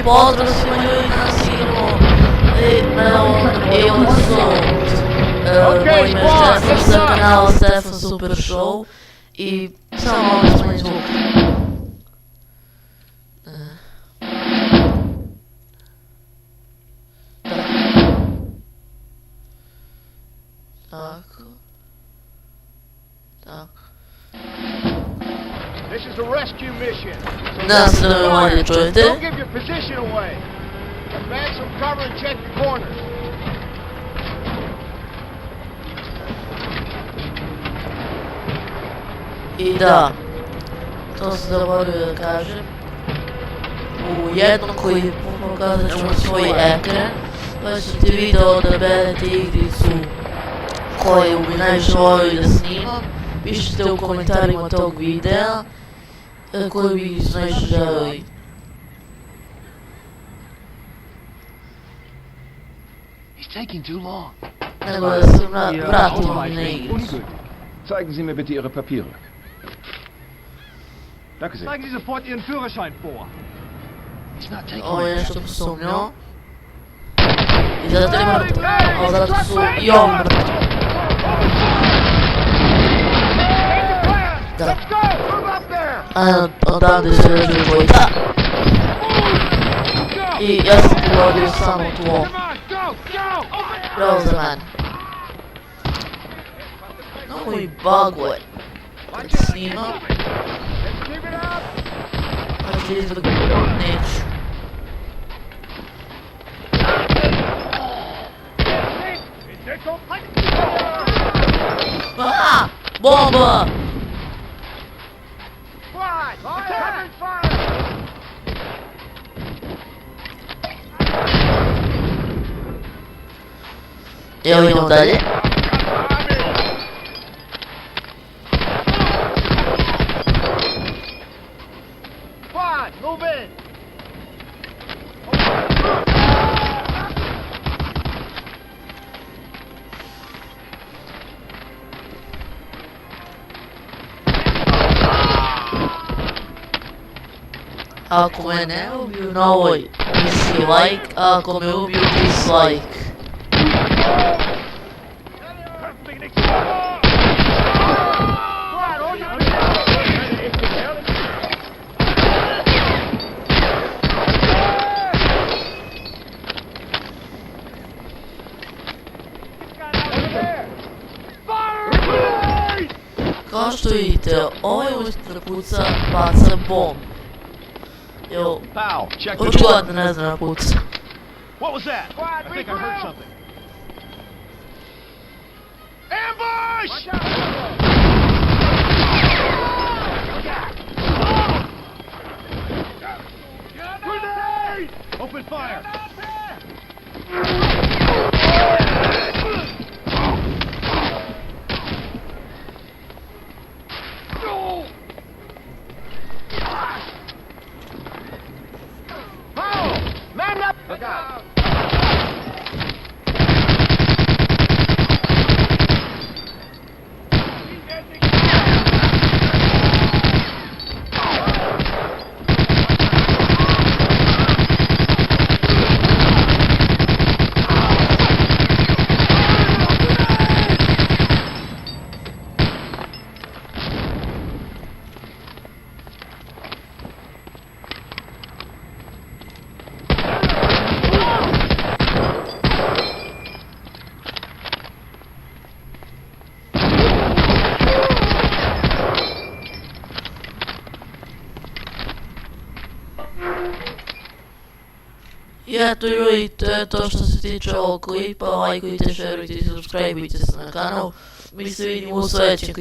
I pozdrav svima ljudi na sigurno i Assoult. Moje ime je Stefan sa kanala Stefan Super Show i samo malo smanji zvuk. Tako. This is a rescue mission. Nas manje čujete. Don't give your position away. Advance some cover and check the corners. I da, to sam zaboravio da kažem. U jednom koji pokazat ću vam svoj ekran, pa ćete video odaberete igricu koju bi najviše volio da snimam. Pišite u komentarima tog videa koju bi igricu najviše želeli. Nego da se vratimo na igricu. Zeigen Sie mir bitte Ihre Papiere. Danke sehr. Zeigen Sie sofort Ihren Führerschein vor. Ovo je nešto posumnjao. I zato je mrtvo. A zato su i ovi mrtvi. Da. A odavde se ređuje dvojica. I ja sam prirodio samo tu ovu. Bravo za mene. No i baguje. Kad snimam. Ali izgled neću. Aaa! Bomba! Evo idemo dalje. Move in. Ako me ne ubiju na ovoj misiji like, a ako me ubiju dislike. Kao što vidite, ovaj umjesto da puca, baca bomb. Evo, očigledno ne znam da puca. What was that? I think I heard something. Ambush! Grenade! Open fire! Man up! Look out! I eto ljudi, to je to što se tiče ovog klipa, lajkujte, šerujte i subscribeujte se na kanal. Mi se vidimo u sljedećem klipu.